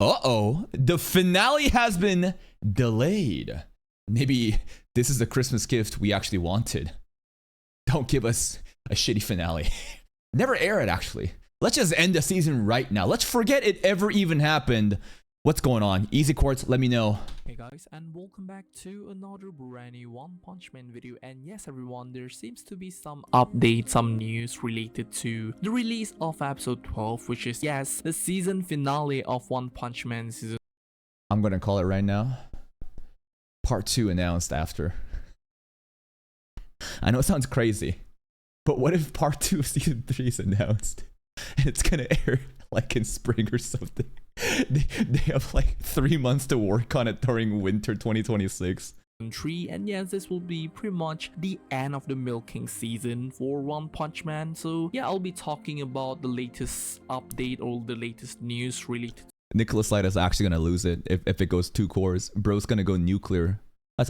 Uh-oh, the finale has been delayed. Maybe this is the Christmas gift we actually wanted. Don't give us a shitty finale. Never air it, actually. Let's just end the season right now. Let's forget it ever even happened. What's going on? Easy Quartz, let me know. Hey guys, and welcome back to another brand new One Punch Man video. And yes everyone, there seems to be some updates, some news related to the release of episode 12, which is, yes, the season finale of One Punch Man season. I'm gonna call it right now. Part 2 announced after. I know it sounds crazy, but what if part 2 of season 3 is announced and it's gonna air like in spring or something? They have like 3 months to work on it during winter 2026. 3, and yes, this will be pretty much the end of the milking season for One Punch Man. So yeah, I'll be talking about the latest update or the latest news related. Nicholas Light is actually gonna lose it if it goes 2 cores. Bro's gonna go nuclear.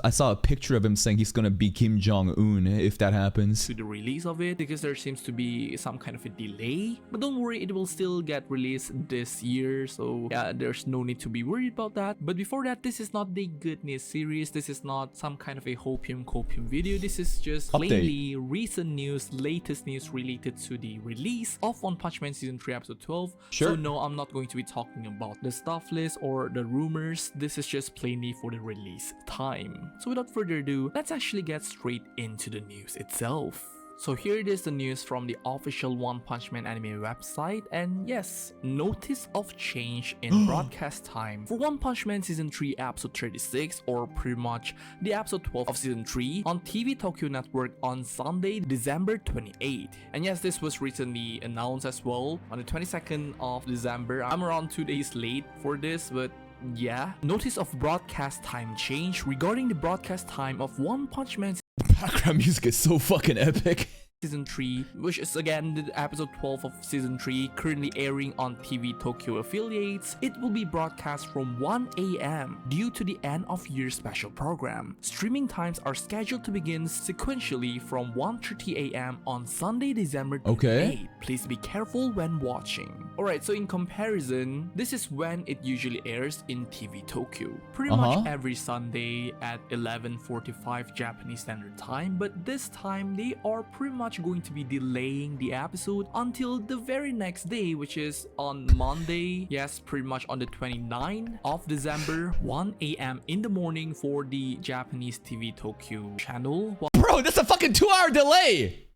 I saw a picture of him saying he's gonna be Kim Jong-un if that happens. To the release of it, because there seems to be some kind of a delay, but don't worry, it will still get released this year, so yeah, there's no need to be worried about that. But before that, this is not the good news series, this is not some kind of a hopium copium video, this is just plainly recent news, latest news related to the release of One Punch Man season 3 episode 12. Sure. So no, I'm not going to be talking about the stuff list or the rumors, this is just plainly for the release time. So without further ado, let's actually get straight into the news itself. So here it is, the news from the official One Punch Man anime website, and yes, notice of change in broadcast time for One Punch Man season 3 episode 36, or pretty much the episode 12 of season 3 on TV Tokyo Network on Sunday, December 28th. And yes, this was recently announced as well on the 22nd of December. I'm around 2 days late for this, but yeah, notice of broadcast time change regarding the broadcast time of One Punch Man Background music is so fucking epic. season 3, which is again the episode 12 of season 3, currently airing on TV Tokyo affiliates. It will be broadcast from 1 AM due to the end of year special program. Streaming times are scheduled to begin sequentially from 1:30 AM on Sunday, December 28th. Okay. Please be careful when watching. Alright, so in comparison, this is when it usually airs in TV Tokyo. Pretty much every Sunday at 11:45 Japanese Standard Time, but this time they are pretty much going to be delaying the episode until the very next day, which is on Monday. Yes, pretty much on the 29th of December, 1 AM in the morning for the Japanese TV Tokyo channel. Bro, that's a fucking 2-hour delay.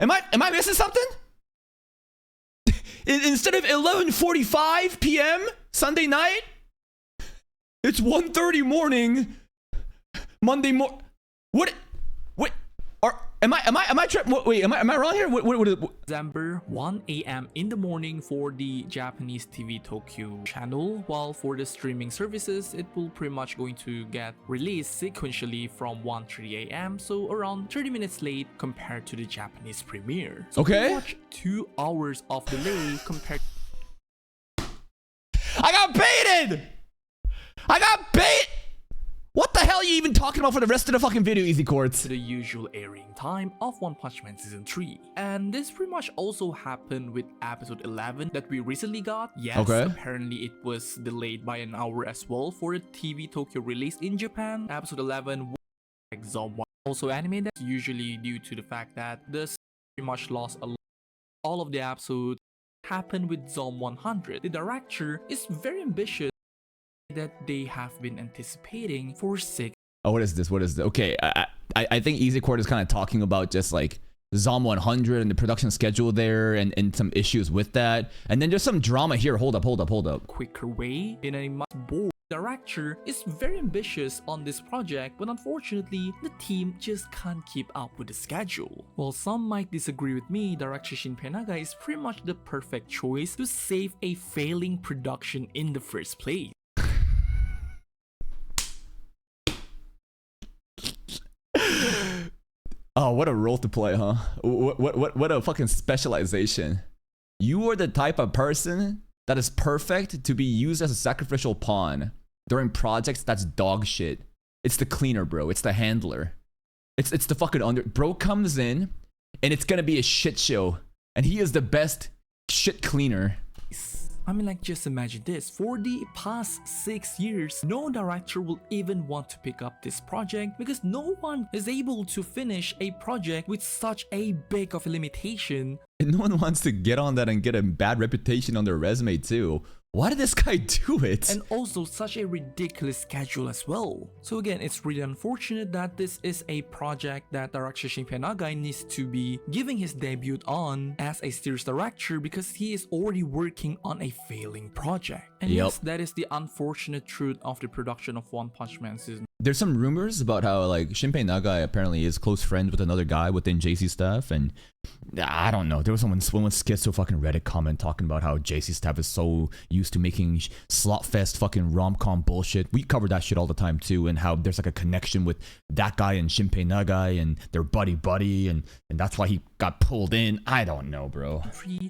Am I missing something? Instead of 11:45 p.m. Sunday night, it's 1:30 morning Monday morning. What? Am I tripping? Wait, am I wrong here? What December, 1 AM in the morning for the Japanese TV Tokyo channel, while for the streaming services, it will pretty much going to get released sequentially from 1:30 AM, so around 30 minutes late compared to the Japanese premiere. So okay. Pretty much 2 hours of delay compared. I got baited! I got bait! What the hell are you even talking about for the rest of the fucking video, Easy Quartz? To the usual airing time of One Punch Man season 3. And this pretty much also happened with episode 11 that we recently got. Yes, apparently it was delayed by an hour as well for the TV Tokyo release in Japan. Episode 11 was like Zom 1 also animated, usually due to the fact that this pretty much lost a lot. All of the episodes happened with Zom 100. The director is very ambitious that they have been anticipating for 6. Oh, what is this? What is this? Okay, I think Easy Quartz is kind of talking about just like Zom 100 and the production schedule there and some issues with that. And then there's some drama here. Hold up. Quicker way in a much bored. Director is very ambitious on this project, but unfortunately, the team just can't keep up with the schedule. While some might disagree with me, director Shinpei Naga is pretty much the perfect choice to save a failing production in the first place. Oh, what a role to play, huh? What a fucking specialization. You are the type of person that is perfect to be used as a sacrificial pawn during projects that's dog shit. It's the cleaner, bro. It's the handler. It's the fucking bro comes in and it's gonna be a shit show. And he is the best shit cleaner. I mean, like, just imagine this. For the past 6 years, no director will even want to pick up this project because no one is able to finish a project with such a big of a limitation. And no one wants to get on that and get a bad reputation on their resume too. Why did this guy do it? And also such a ridiculous schedule as well. So again, it's really unfortunate that this is a project that director Shinpei Nagai needs to be giving his debut on as a series director because he is already working on a failing project. And yes, that is the unfortunate truth of the production of One Punch Man season. There's some rumors about how like Shinpei Nagai apparently is close friends with another guy within JC staff, and I don't know. There was someone schizo fucking Reddit comment talking about how JC staff is so used to making slotfest fucking rom-com bullshit. We cover that shit all the time too, and how there's like a connection with that guy and Shinpei Nagai and their buddy, and that's why he got pulled in. I don't know, bro.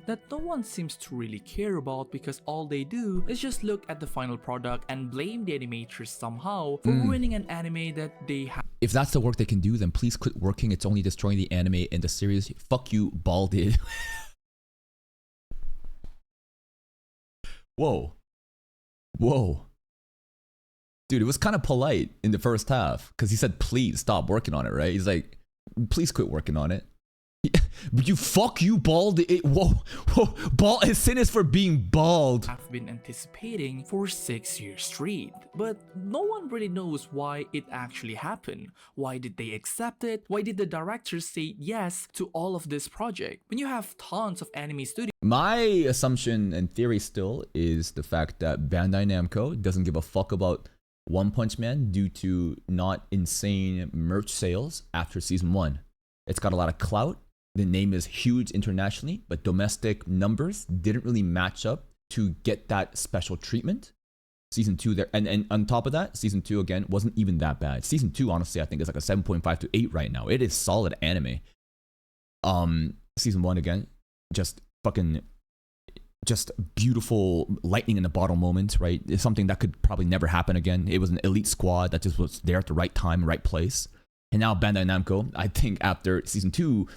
That no one seems to really care about because all they do is just look at the final product and blame the animators somehow for ruining an anime that they have. If that's the work they can do, then please quit working. It's only destroying the anime and the series. Fuck you, Balded. Whoa. Dude, it was kind of polite in the first half because he said, please stop working on it, right? He's like, please quit working on it. But fuck you, bald. Whoa, bald. His sin is for being bald. I've been anticipating for 6 years straight, but no one really knows why it actually happened. Why did they accept it? Why did the directors say yes to all of this project when you have tons of anime studios? My assumption and theory still is the fact that Bandai Namco doesn't give a fuck about One Punch Man due to not insane merch sales after season 1. It's got a lot of clout. The name is huge internationally, but domestic numbers didn't really match up to get that special treatment. Season 2 there, and on top of that, season 2 again wasn't even that bad. Season 2, honestly, I think is like a 7.5 to 8 right now. It is solid anime. Season 1 again, just beautiful lightning in the bottle moment, right? It's something that could probably never happen again. It was an elite squad that just was there at the right time, right place. And now Bandai Namco, I think after season 2,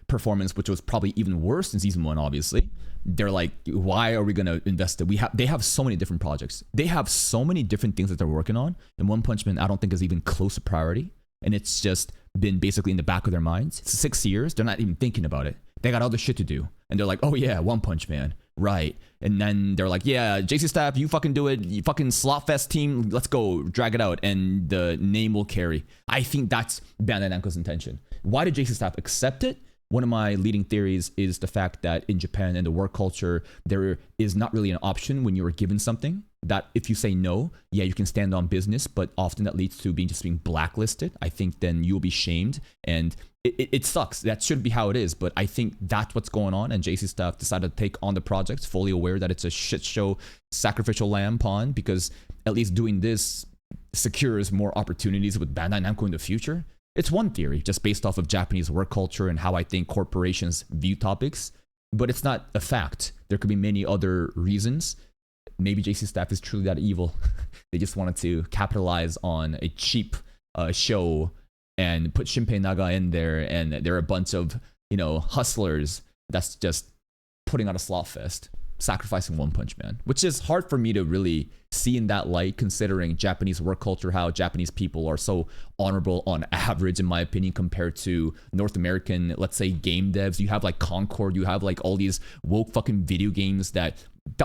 performance, which was probably even worse than season 1, obviously, they're like, why are we going to invest it? They have so many different projects. They have so many different things that they're working on. And One Punch Man, I don't think is even close to priority. And it's just been basically in the back of their minds. It's 6 years. They're not even thinking about it. They got other shit to do. And they're like, oh yeah, One Punch Man. Right. And then they're like, yeah, JC staff, you fucking do it. You fucking Slotfest team, let's go, drag it out. And the name will carry. I think that's Bandai Namco's intention. Why did JC staff accept it? One of my leading theories is the fact that in Japan and the work culture, there is not really an option when you are given something that if you say no, yeah, you can stand on business, but often that leads to being blacklisted. I think then you'll be shamed, and it sucks. That should be how it is, but I think that's what's going on, and JC staff decided to take on the project, fully aware that it's a shit show, sacrificial lamb pawn, because at least doing this secures more opportunities with Bandai Namco in the future. It's one theory, just based off of Japanese work culture and how I think corporations view topics, but it's not a fact. There could be many other reasons. Maybe JC staff is truly that evil. They just wanted to capitalize on a cheap show and put Shinpei Nagai in there, and there are a bunch of, hustlers that's just putting out a slot fest, sacrificing One Punch Man, which is hard for me to really see in that light, considering Japanese work culture, how Japanese people are so honorable on average, in my opinion, compared to North American, let's say, game devs. You have like Concord, you have like all these woke fucking video games that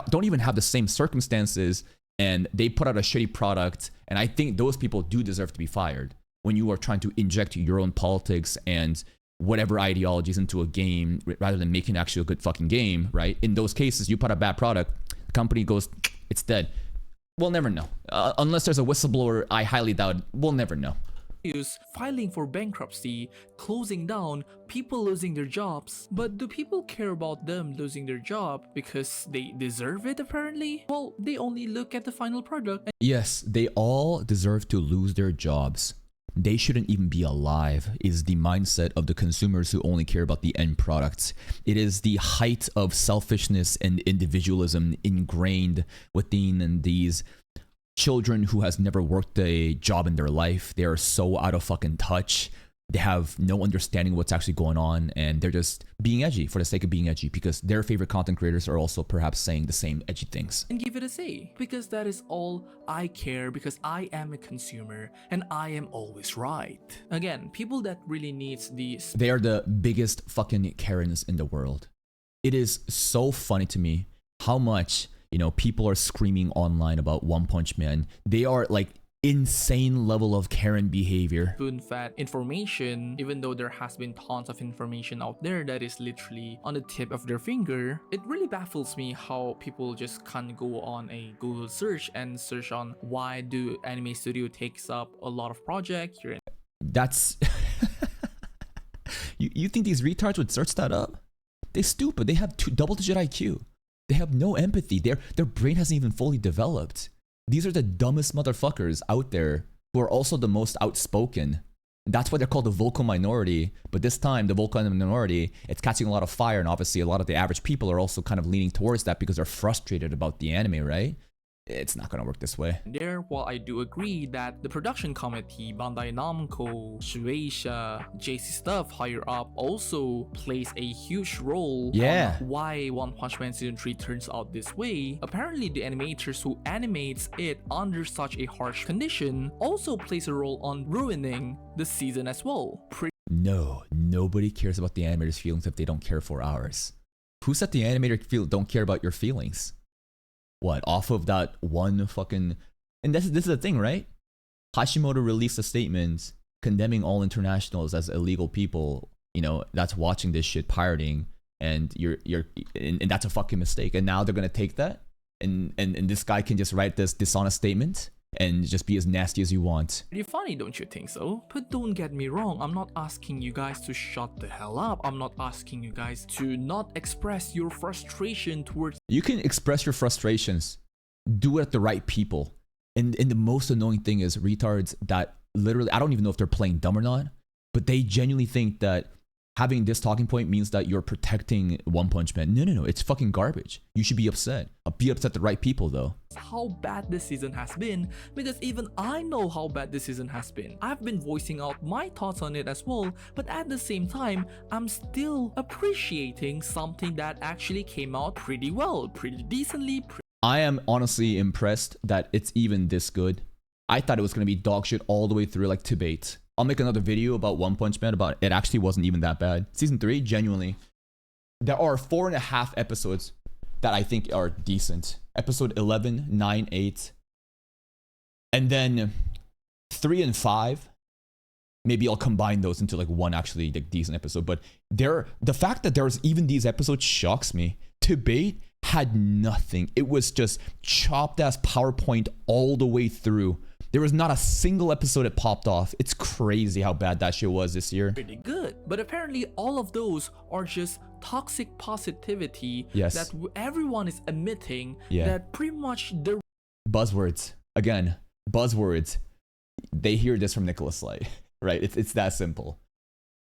don't even have the same circumstances, and they put out a shitty product, and I think those people do deserve to be fired when you are trying to inject your own politics and whatever ideologies into a game rather than making actually a good fucking game, right? In those cases, you put a bad product, the company goes, it's dead. We'll never know. Unless there's a whistleblower, I highly doubt, we'll never know. Filing for bankruptcy, closing down, people losing their jobs. But do people care about them losing their job because they deserve it apparently? Well, they only look at the final product. Yes, they all deserve to lose their jobs. They shouldn't even be alive, is the mindset of the consumers who only care about the end product. It is the height of selfishness and individualism ingrained within these children who has never worked a job in their life. They are so out of fucking touch they have no understanding of what's actually going on, and they're just being edgy for the sake of being edgy because their favorite content creators are also perhaps saying the same edgy things. And give it a say, because that is all I care, because I am a consumer and I am always right. Again, people that really needs the They are the biggest fucking Karens in the world. It is so funny to me how much, you know, people are screaming online about One Punch Man. They are like insane level of Karen behavior. spoon-fed information, even though there has been tons of information out there that is literally on the tip of their finger. It really baffles me how people just can't go on a Google search and search on why do anime studio takes up a lot of projects here. That's you think these retards would search that up? They're stupid. They have double-digit IQ. They have no empathy. Their brain hasn't even fully developed. These are the dumbest motherfuckers out there who are also the most outspoken. That's why they're called the vocal minority. But this time, the vocal minority, it's catching a lot of fire. And obviously, a lot of the average people are also kind of leaning towards that because they're frustrated about the anime, right? It's not going to work this way. There, while I do agree that the production committee, Bandai Namco, Shueisha, JC Stuff higher up also plays a huge role Yeah. on why One Punch Man Season 3 turns out this way. Apparently, the animators who animates it under such a harsh condition also plays a role on ruining the season as well. No, nobody cares about the animator's feelings if they don't care for ours. Who said the animator don't care about your feelings? What, off of that one fucking... And this is the thing, right? Hashimoto released a statement condemning all internationals as illegal people, you know, that's watching this shit pirating, and and that's a fucking mistake. And now they're gonna take that, and this guy can just write this dishonest statement and just be as nasty as you want. Pretty funny, don't you think so? But don't get me wrong, I'm not asking you guys to shut the hell up. I'm not asking you guys to not express your frustration towards... You can express your frustrations, do it at the right people. And the most annoying thing is retards that literally, I don't even know if they're playing dumb or not, but they genuinely think that having this talking point means that you're protecting One Punch Man. No, it's fucking garbage. You should be upset. Be upset at the right people though. how bad this season has been, because even I know how bad this season has been. I've been voicing out my thoughts on it as well, but at the same time, I'm still appreciating something that actually came out pretty well, pretty decently. I am honestly impressed that it's even this good. I thought it was going to be dog shit all the way through, like Tibate. I'll make another video about One Punch Man, about it actually wasn't even that bad. Season 3, genuinely. There are 4.5 episodes that I think are decent. Episode 11, 9, 8. And then 3 and 5. Maybe I'll combine those into like one actually like decent episode. But the fact that there's even these episodes shocks me. Tibate had nothing. It was just chopped ass PowerPoint all the way through. There was not a single episode that popped off. It's crazy how bad that shit was this year. Pretty good. But apparently all of those are just toxic positivity Yes. that everyone is emitting, Yeah. that pretty much the Buzzwords. Again, buzzwords. They hear this from Nicholas Light, right? It's that simple.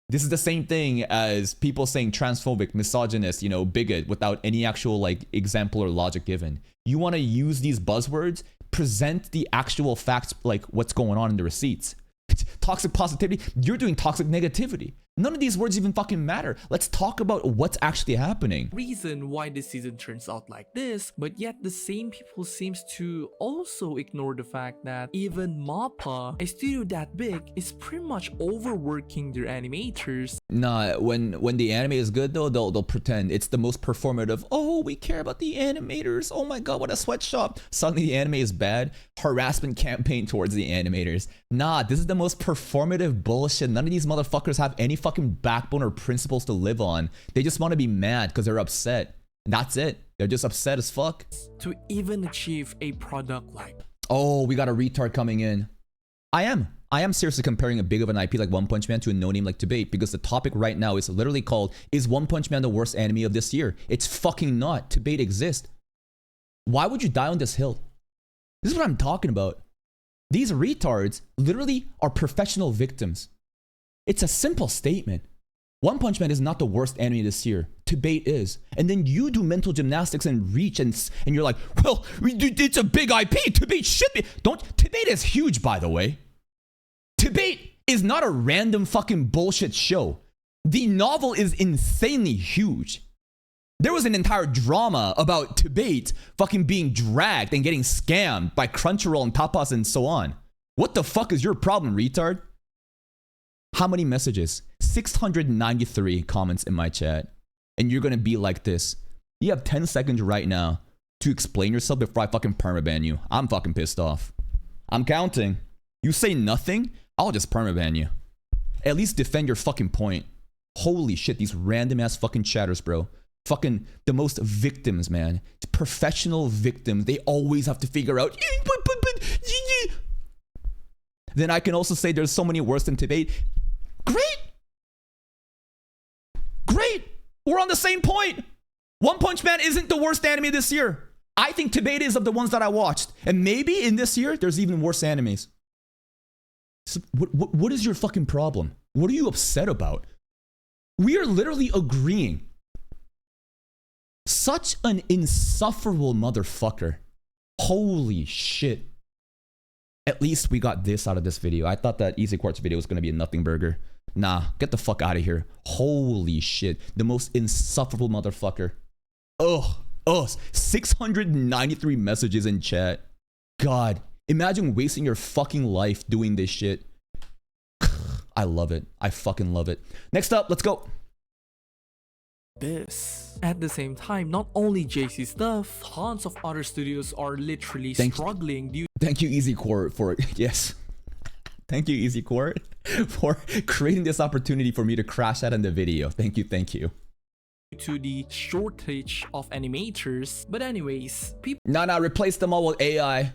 This is the same thing as people saying transphobic, misogynist, you know, bigot without any actual like example or logic given. You want to use these buzzwords, present the actual facts, like what's going on in the receipts. Toxic positivity, you're doing toxic negativity. None of these words even fucking matter. Let's talk about what's actually happening. reason why this season turns out like this, but yet the same people seems to also ignore the fact that even MAPPA, a studio that big, is pretty much overworking their animators. Nah, when the anime is good though, they'll pretend it's the most performative. Oh, we care about the animators. Oh my god, what a sweatshop. Suddenly the anime is bad. Harassment campaign towards the animators. Nah, this is the most performative bullshit. None of these motherfuckers have any fucking backbone or principles to live on. They just want to be mad because they're upset. That's it. They're just upset as fuck. To even achieve a product like Oh, we got a retard coming in. I am seriously comparing a big of an IP like One Punch Man to a no-name like Tibate, because the topic right now is literally called, is One Punch Man the worst anime of this year? It's fucking not. Tibate exists. Why would you die on this hill? This is what I'm talking about. These retards literally are professional victims. It's a simple statement. One Punch Man is not the worst anime this year. Tibate is. And then you do mental gymnastics and reach and you're like, well, it's a big IP. Tibate should be. Tibate is huge, by the way. Tibate is not a random fucking bullshit show. The novel is insanely huge. There was an entire drama about Tibet fucking being dragged and getting scammed by Crunchyroll and Tapas and so on. What the fuck is your problem, retard? How many messages? 693 comments in my chat. And you're gonna be like this. You have 10 seconds right now to explain yourself before I fucking permaban you. I'm fucking pissed off. I'm counting. You say nothing, I'll just permaban you. At least defend your fucking point. Holy shit, these random ass fucking chatters, bro. Fucking the most victims, man. Professional victims. They always have to figure out. Then I can also say there's so many worse than Tibet. Great. Great. We're on the same point. One Punch Man isn't the worst anime this year. I think Tibet is of the ones that I watched. And maybe in this year, there's even worse animes. So what is your fucking problem? What are you upset about? We are literally agreeing. Such an insufferable motherfucker. Holy shit. At least we got this out of this video. I thought that Easy Quartz video was going to be a nothing burger. Nah, get the fuck out of here. Holy shit. The most insufferable motherfucker. Ugh. 693 messages in chat. God. Imagine wasting your fucking life doing this shit. I love it. I fucking love it. Next up, let's go. This. At the same time, not only JC Stuff, tons of other studios are literally struggling due Thank you, Easy Court, for yes. Thank you, Easy Court, for creating this opportunity for me to crash out in the video. Thank you. to the shortage of animators. But anyways, people Nah, replace them all with AI.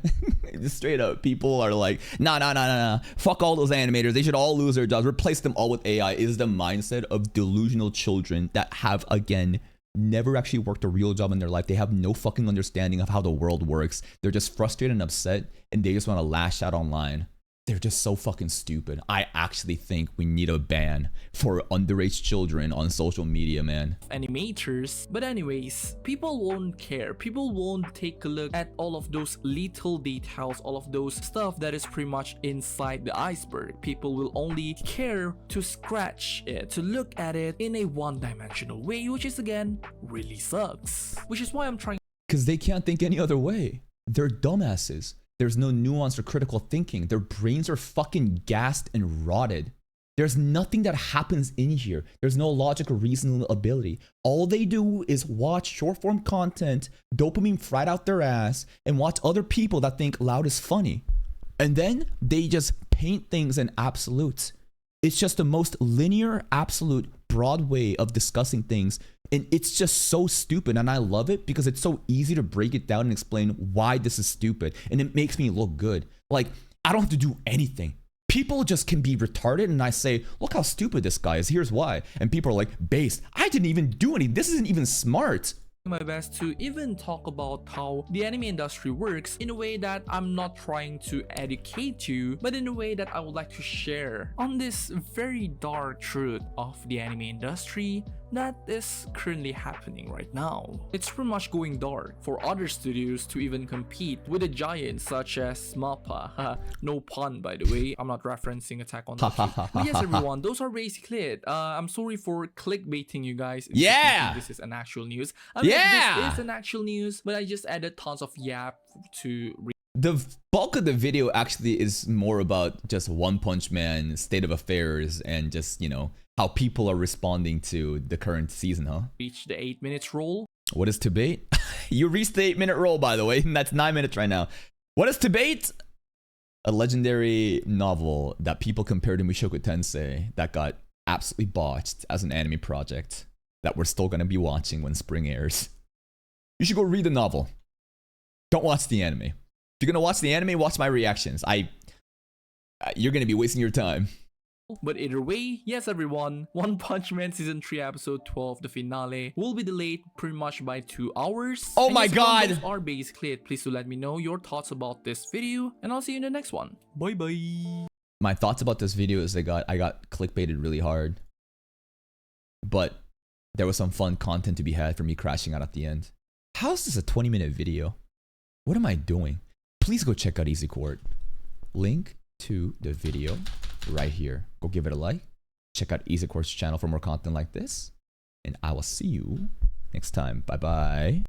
Just straight up, people are like, nah. Fuck all those animators. They should all lose their jobs. Replace them all with AI is the mindset of delusional children that have, again, never actually worked a real job in their life. They have no fucking understanding of how the world works. They're just frustrated and upset, and they just want to lash out online. They're just so fucking stupid. I actually think we need a ban for underage children on social media, man. animators. But anyways, people won't care. People won't take a look at all of those little details, all of those stuff that is pretty much inside the iceberg. People will only care to scratch it, to look at it in a one-dimensional way, which is again really sucks. Which is why I'm trying Because they can't think any other way. They're dumbasses. There's no nuance or critical thinking. Their brains are fucking gassed and rotted. There's nothing that happens in here. There's no logic or reasoning ability. All they do is watch short form content, dopamine fried out their ass, and watch other people that think loud is funny. And then they just paint things in absolutes. It's just the most linear, absolute, broad way of discussing things. And it's just so stupid. And I love it because it's so easy to break it down and explain why this is stupid. And it makes me look good. Like, I don't have to do anything. People just can be retarded and I say, look how stupid this guy is. Here's why. And people are like, based. I didn't even do anything. This isn't even smart. my best to even talk about how the anime industry works in a way that I'm not trying to educate you, but in a way that I would like to share on this very dark truth of the anime industry that is currently happening right now. It's pretty much going dark for other studios to even compete with the giants such as MAPPA. No pun, by the way. I'm not referencing Attack on Titan. But yes, everyone, those are basically it. I'm sorry for clickbaiting you guys. Yeah! This is an actual news. Yeah! This is an actual news, but I just added tons of yap to The bulk of the video actually is more about just One Punch Man, state of affairs, and just, you know, how people are responding to the current season, huh? reach the 8 minutes roll. What is Tibet? You reached the 8-minute roll, by the way. That's 9 minutes right now. What is Tibet? A legendary novel that people compared to Mushoku Tensei that got absolutely botched as an anime project that we're still going to be watching when spring airs. You should go read the novel. Don't watch the anime. If you're going to watch the anime, watch my reactions. You're going to be wasting your time. But either way, yes everyone, One Punch Man Season 3 Episode 12, the finale, will be delayed pretty much by 2 hours. Oh And my yes, God! those are basically it. Please do let me know your thoughts about this video, and I'll see you in the next one. Bye bye! My thoughts about this video is I got clickbaited really hard. But there was some fun content to be had for me crashing out at the end. How is this a 20-minute video? What am I doing? Please go check out Easy Court. Link to the video right here. Go give it a like. Check out EasyCourse channel for more content like this. And I will see you next time. Bye bye.